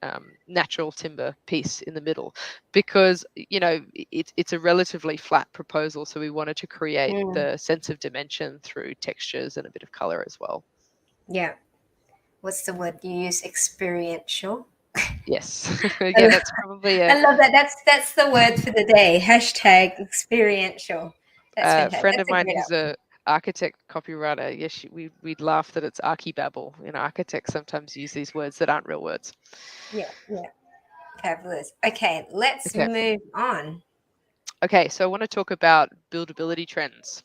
natural timber piece in the middle, because it's a relatively flat proposal. So we wanted to create the sense of dimension through textures and a bit of color as well. Yeah. What's the word you use? Experiential. Yes. Yeah, that's probably I love that. That's the word for the day. #experiential. A friend of mine who's an architect copywriter, yes, we'd laugh that it's archibabble. Architects sometimes use these words that aren't real words. Yeah. Fabulous. Okay, let's move on. Okay, so I want to talk about buildability trends.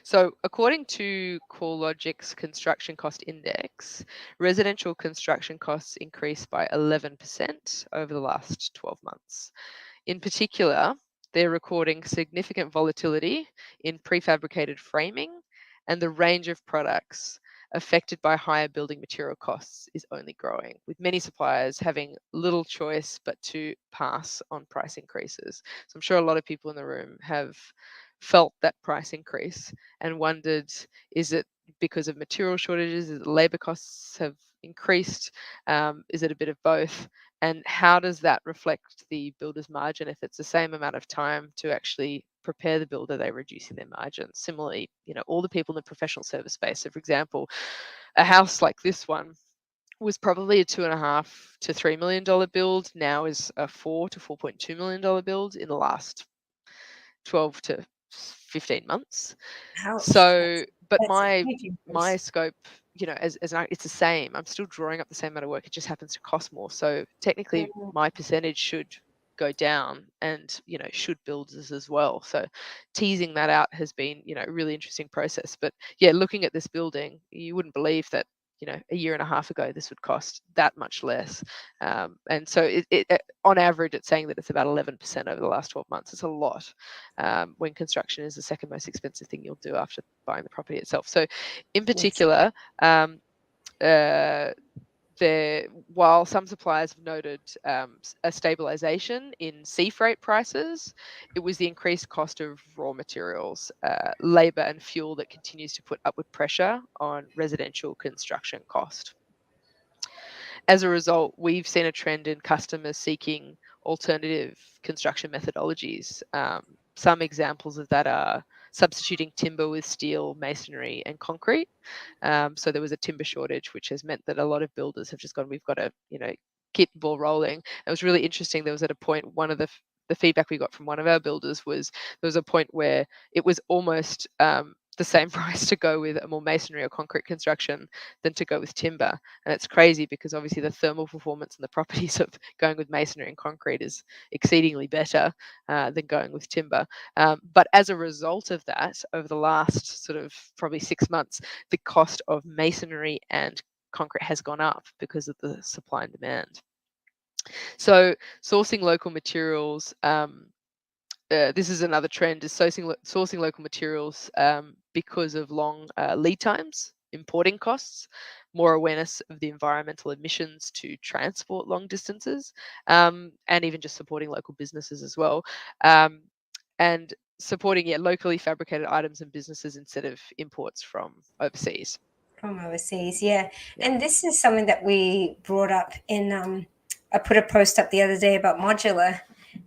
So according to CoreLogic's construction cost index, residential construction costs increased by 11% over the last 12 months. In particular, they're recording significant volatility in prefabricated framing, and the range of products affected by higher building material costs is only growing, with many suppliers having little choice but to pass on price increases. So I'm sure a lot of people in the room have felt that price increase and wondered, is it because of material shortages? Is it labor costs have increased? Is it a bit of both? And how does that reflect the builder's margin? If it's the same amount of time to actually prepare the build, are they reducing their margins? Similarly, all the people in the professional service space. So for example, a house like this one was probably a $2.5 to $3 million build, now is a $4 to $4.2 million build in the last 12 to 15 months. Ouch. So, but that's my scope, as it's the same. I'm still drawing up the same amount of work. It just happens to cost more. So technically, my percentage should go down, and should builders as well. So teasing that out has been a really interesting process. But yeah, looking at this building, you wouldn't believe that a year and a half ago this would cost that much less, and so it on average it's saying that it's about 11% over the last 12 months. It's a lot, when construction is the second most expensive thing you'll do after buying the property itself. So in particular, while some suppliers have noted a stabilization in sea freight prices, it was the increased cost of raw materials, labor and fuel that continues to put upward pressure on residential construction cost. As a result, we've seen a trend in customers seeking alternative construction methodologies. Some examples of that are substituting timber with steel, masonry, and concrete. So there was a timber shortage, which has meant that a lot of builders have just gone, we've got to, keep the ball rolling. It was really interesting. There was at a point, one of the feedback we got from one of our builders was there was a point where it was almost the same price to go with a more masonry or concrete construction than to go with timber. And it's crazy because obviously the thermal performance and the properties of going with masonry and concrete is exceedingly better than going with timber. But as a result of that, over the last sort of probably 6 months, the cost of masonry and concrete has gone up because of the supply and demand. So sourcing local materials, this is another trend, is sourcing local materials because of long lead times, importing costs, more awareness of the environmental emissions to transport long distances, and even just supporting local businesses as well. And supporting locally fabricated items and businesses instead of imports from overseas. From overseas, yeah. And this is something that we brought up in, I put a post up the other day about modular,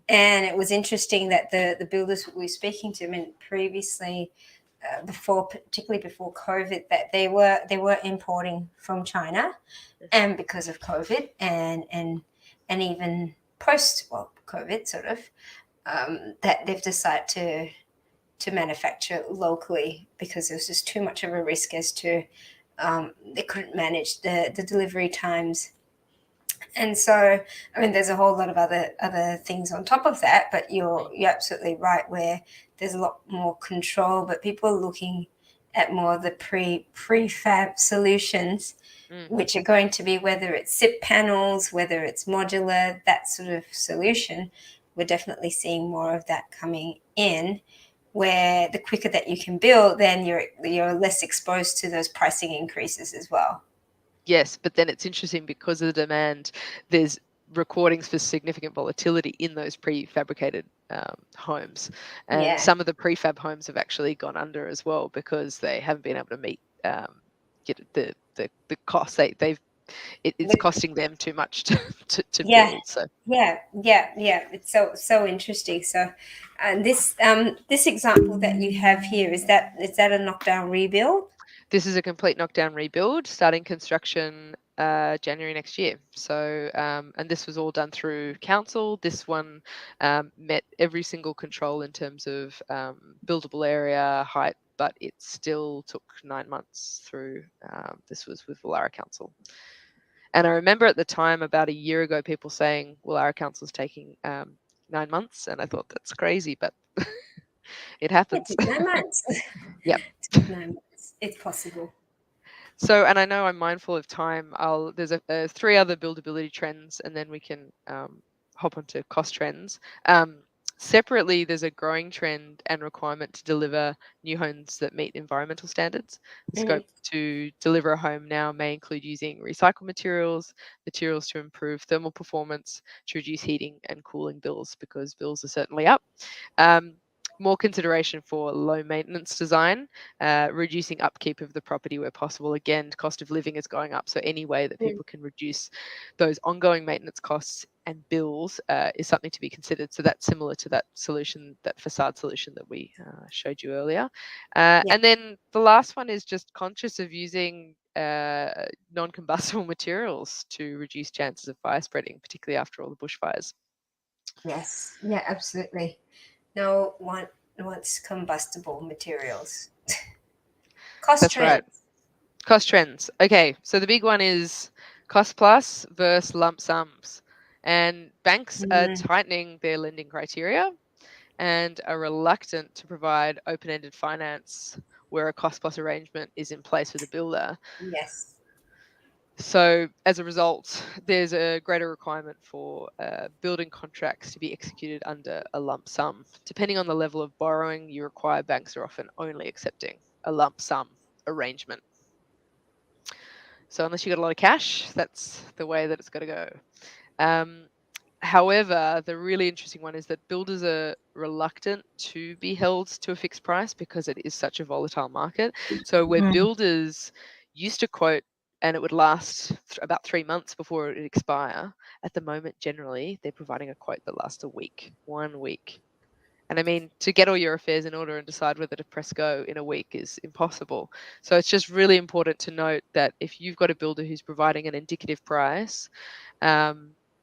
and it was interesting that the builders we were speaking to, I mean, previously, particularly before COVID, that they were importing from China, and because of COVID and even post COVID sort of, that they've decided to manufacture locally because there was just too much of a risk as to they couldn't manage the delivery times. And so, I mean, there's a whole lot of other things on top of that, but you're absolutely right, where there's a lot more control, but people are looking at more of the prefab solutions, which are going to be, whether it's SIP panels, whether it's modular, that sort of solution. We're definitely seeing more of that coming in, where the quicker that you can build, then you're less exposed to those pricing increases as well. Yes, but then it's interesting because of the demand, there's recordings for significant volatility in those prefabricated homes. And some of the prefab homes have actually gone under as well because they haven't been able to meet the cost. It's costing them too much to build. So it's so interesting. So this example that you have here, is that a knockdown rebuild? This is a complete knockdown rebuild, starting construction January next year. So, and this was all done through council. This one met every single control in terms of buildable area, height, but it still took 9 months through. This was with Woollahra Council. And I remember at the time, about a year ago, people saying Woollahra Council's taking 9 months. And I thought, that's crazy, but it happens. It took 9 months. Yep. It took 9 months. It's possible. So, and I know I'm mindful of time. There's 3 other buildability trends, and then we can hop onto cost trends. Separately, there's a growing trend and requirement to deliver new homes that meet environmental standards. The scope to deliver a home now may include using recycled materials to improve thermal performance, to reduce heating and cooling bills, because bills are certainly up. More consideration for low maintenance design, reducing upkeep of the property where possible. Again, cost of living is going up, so any way that people can reduce those ongoing maintenance costs and bills is something to be considered. So that's similar to that solution, that facade solution that we showed you earlier. And then the last one is just conscious of using non-combustible materials to reduce chances of fire spreading, particularly after all the bushfires. Yes, yeah, absolutely. No one wants combustible materials. Cost trends. Right. Cost trends. Okay, so the big one is cost plus versus lump sums. And banks are tightening their lending criteria and are reluctant to provide open-ended finance where a cost plus arrangement is in place with a builder. Yes. So as a result, there's a greater requirement for building contracts to be executed under a lump sum. Depending on the level of borrowing you require, banks are often only accepting a lump sum arrangement. So unless you've got a lot of cash, that's the way that it's got to go. However, the really interesting one is that builders are reluctant to be held to a fixed price because it is such a volatile market. So where builders used to quote and it would last about 3 months before it would expire, at the moment, generally, they're providing a quote that lasts a week, 1 week. And I mean, to get all your affairs in order and decide whether to press go in a week is impossible. So it's just really important to note that if you've got a builder who's providing an indicative price,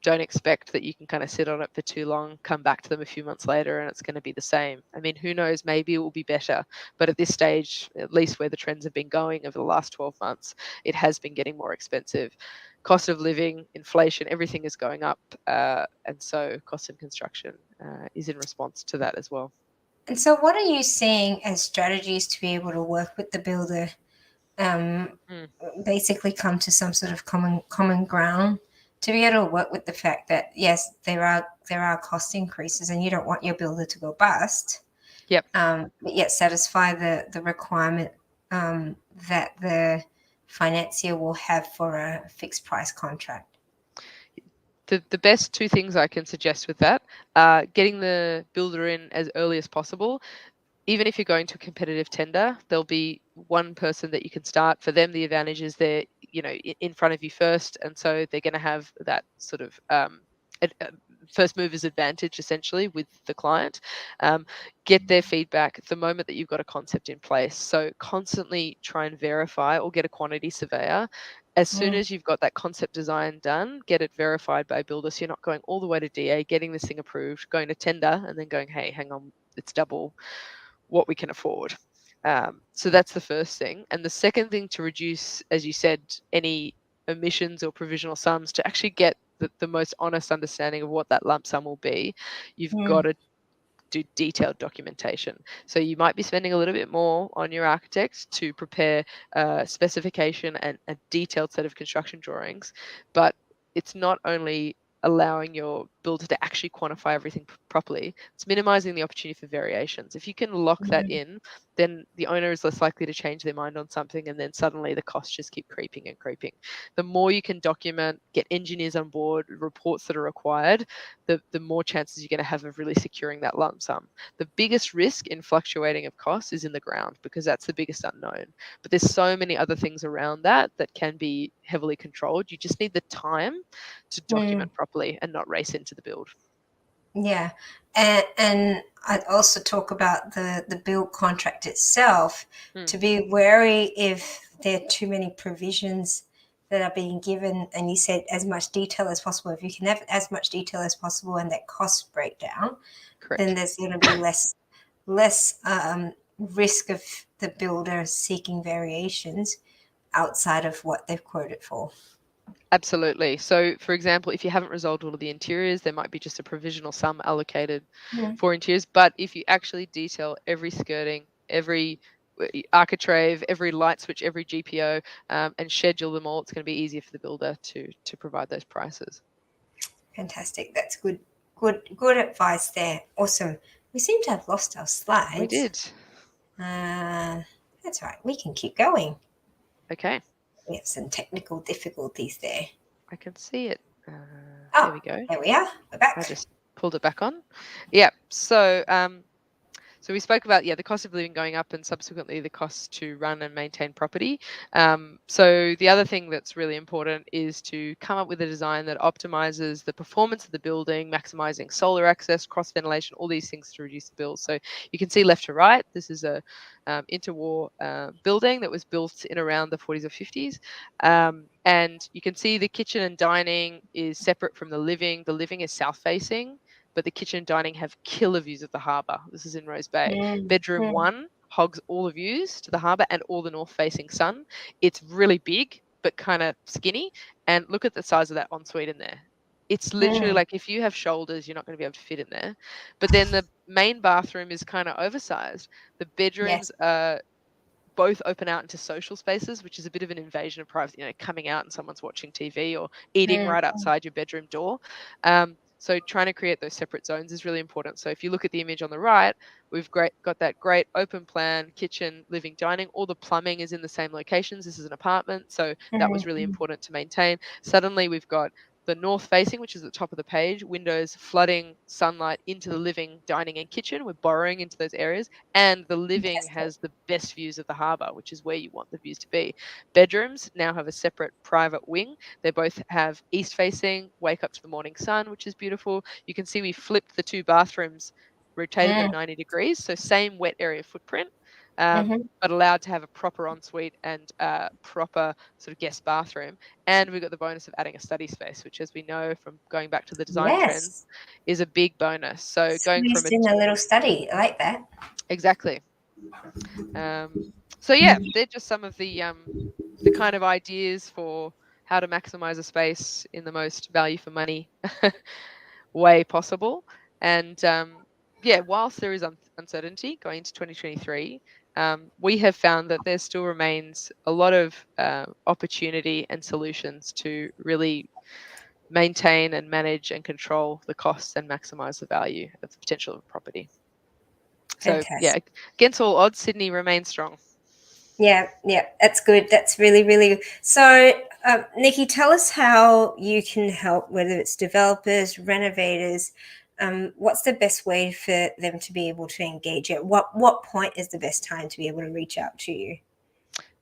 don't expect that you can kind of sit on it for too long, come back to them a few months later and it's going to be the same. I mean, who knows, maybe it will be better. But at this stage, at least where the trends have been going over the last 12 months, it has been getting more expensive. Cost of living, inflation, everything is going up. And so cost of construction is in response to that as well. And so what are you seeing as strategies to be able to work with the builder, basically come to some sort of common ground, to be able to work with the fact that, yes, there are cost increases and you don't want your builder to go bust. Yep. But yet satisfy the requirement that the financier will have for a fixed price contract? The best two things I can suggest with that are getting the builder in as early as possible. Even if you're going to a competitive tender, there'll be one person that you can start. For them, the advantage is they're, in front of you first, and so they're going to have that sort of first mover's advantage essentially with the client. Get their feedback the moment that you've got a concept in place. So constantly try and verify or get a quantity surveyor. As soon as you've got that concept design done, get it verified by a builder. So you're not going all the way to DA, getting this thing approved, going to tender, and then going, hey, hang on, it's double what we can afford. So that's the first thing. And the second thing, to reduce, as you said, any omissions or provisional sums, to actually get the most honest understanding of what that lump sum will be, you've got to do detailed documentation. So you might be spending a little bit more on your architect to prepare a specification and a detailed set of construction drawings, but it's not only allowing your builder to actually quantify everything properly, it's minimizing the opportunity for variations. If you can lock that in, then the owner is less likely to change their mind on something, and then suddenly the costs just keep creeping and creeping. The more you can document, get engineers on board, reports that are required, the more chances you're going to have of really securing that lump sum. The biggest risk in fluctuating of costs is in the ground, because that's the biggest unknown. But there's so many other things around that that can be heavily controlled. You just need the time to document properly and not race into the build. Yeah. And I'd also talk about the build contract itself, to be wary if there are too many provisions that are being given. And you said as much detail as possible. If you can have as much detail as possible and that cost breakdown, Correct. then there's going to be less risk of the builder seeking variations outside of what they've quoted for. Absolutely. So, for example, if you haven't resolved all of the interiors, there might be just a provisional sum allocated for interiors. But if you actually detail every skirting, every architrave, every light switch, every GPO, and schedule them all, it's going to be easier for the builder to provide those prices. Fantastic. That's good advice there. Awesome. We seem to have lost our slides. We did. That's right. We can keep going. Okay. We have some technical difficulties there. I can see it. There we go. There we are. We're back. I just pulled it back on. Yeah. So so we spoke about, the cost of living going up and subsequently the cost to run and maintain property. So the other thing that's really important is to come up with a design that optimizes the performance of the building, maximizing solar access, cross ventilation, all these things to reduce the bills. So you can see left to right, this is a interwar building that was built in around the 40s or 50s. And you can see the kitchen and dining is separate from the living. The living is south facing, but the kitchen and dining have killer views of the harbour. This is in Rose Bay. Bedroom 1 hogs all the views to the harbour and all the north-facing sun. It's really big, but kind of skinny. And look at the size of that ensuite in there. It's literally like, if you have shoulders, you're not going to be able to fit in there. But then the main bathroom is kind of oversized. The bedrooms are both open out into social spaces, which is a bit of an invasion of privacy, coming out and someone's watching TV or eating right outside your bedroom door. So trying to create those separate zones is really important. So if you look at the image on the right, we've got that great open plan, kitchen, living, dining. All the plumbing is in the same locations. This is an apartment, so that was really important to maintain. Suddenly we've got the north facing, which is at the top of the page, windows flooding sunlight into the living, dining and kitchen. We're borrowing into those areas, and the living has the best views of the harbour, which is where you want the views to be. Bedrooms now have a separate private wing. They both have east facing, wake up to the morning sun, which is beautiful. You can see we flipped the two bathrooms rotated at 90 degrees. So same wet area footprint, Mm-hmm. but allowed to have a proper ensuite and proper sort of guest bathroom. And we got the bonus of adding a study space, which, as we know from going back to the design trends, Yes. is a big bonus. So going from Squeezed in a little study. I like that. exactly. So yeah, they're just some of the kind of ideas for how to maximize a space in the most value for money way possible. And yeah, whilst there is uncertainty going into 2023, we have found that there still remains a lot of opportunity and solutions to really maintain and manage and control the costs and maximize the value of the potential of a property. So yeah, Fantastic. against all odds, Sydney remains strong. Yeah, that's good. That's really, really good. So, Nikki, tell us how you can help, whether it's developers, renovators. What's the best way for them to be able to engage? At what point is the best time to be able to reach out to you?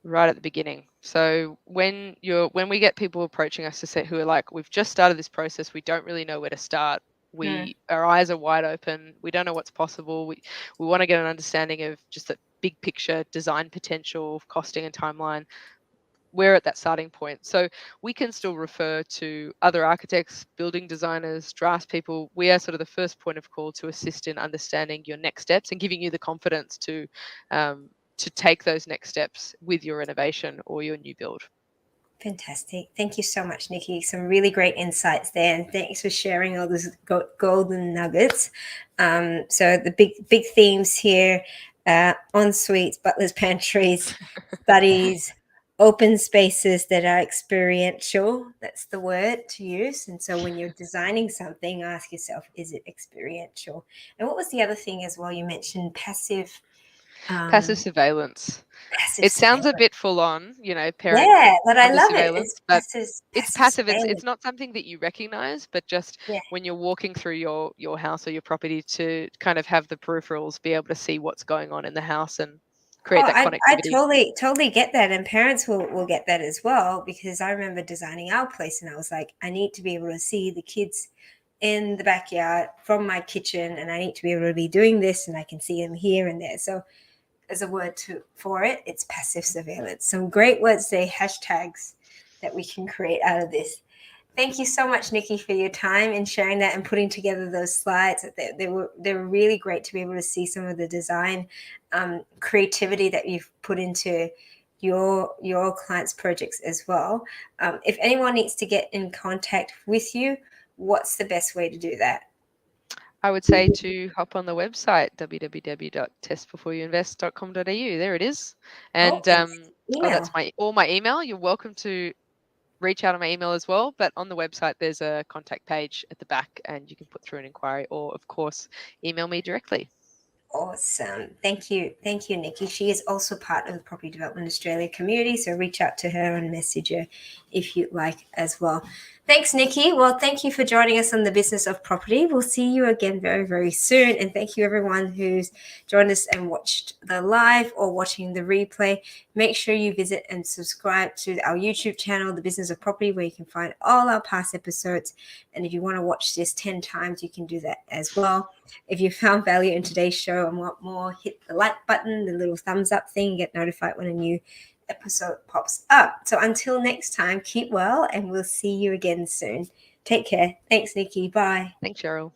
Right at the beginning. So when we get people approaching us to say who are like, we've just started this process, we don't really know where to start. Our eyes are wide open. We don't know what's possible. We want to get an understanding of just the big picture design potential, costing and timeline. We're at that starting point. So we can still refer to other architects, building designers, draftspeople. We are sort of the first point of call to assist in understanding your next steps and giving you the confidence to take those next steps with your renovation or your new build. Fantastic. Thank you so much, Nikki. Some really great insights there. And thanks for sharing all those golden nuggets. So the big themes here, en suites, butlers, pantries, studies, open spaces that are experiential. That's the word to use. And so when you're designing something, ask yourself, is it experiential? And what was the other thing as well? You mentioned passive surveillance. passive It sounds a surveillance. bit full on, parent Yeah, but I under love it. surveillance, It's but it's passive. surveillance. It's not something that you recognize, but just Yeah. when you're walking through your house or your property to kind of have the peripherals, be able to see what's going on in the house and create that I connectivity. totally get that. And parents will get that as well, because I remember designing our place and I was like, I need to be able to see the kids in the backyard from my kitchen, and I need to be able to be doing this and I can see them here and there. So as a word for it, it's passive surveillance. Some great words there, hashtags that we can create out of this. Thank you so much, Nikki, for your time and sharing that and putting together those slides. They were really great to be able to see some of the design creativity that you've put into your clients' projects as well. If anyone needs to get in contact with you, what's the best way to do that? I would say to hop on the website, www.testbeforeyouinvest.com.au. There it is. And that's my email. You're welcome to reach out on my email as well. But on the website, there's a contact page at the back and you can put through an inquiry or, of course, email me directly. Awesome. Thank you, Nikki. She is also part of the Property Development Australia community, so reach out to her and message her if you'd like as well. Thanks, Nikki. Well, thank you for joining us on the Business of Property. We'll see you again very, very soon. And thank you everyone who's joined us and watched the live or watching the replay. Make sure you visit and subscribe to our YouTube channel, The Business of Property, where you can find all our past episodes. And if you want to watch this 10 times, you can do that as well. If you found value in today's show and want more, hit the like button, the little thumbs up thing, get notified when a new episode pops up. So until next time, keep well and we'll see you again soon. Take care. Thanks, Nikki. Bye. Thanks, Cheryl.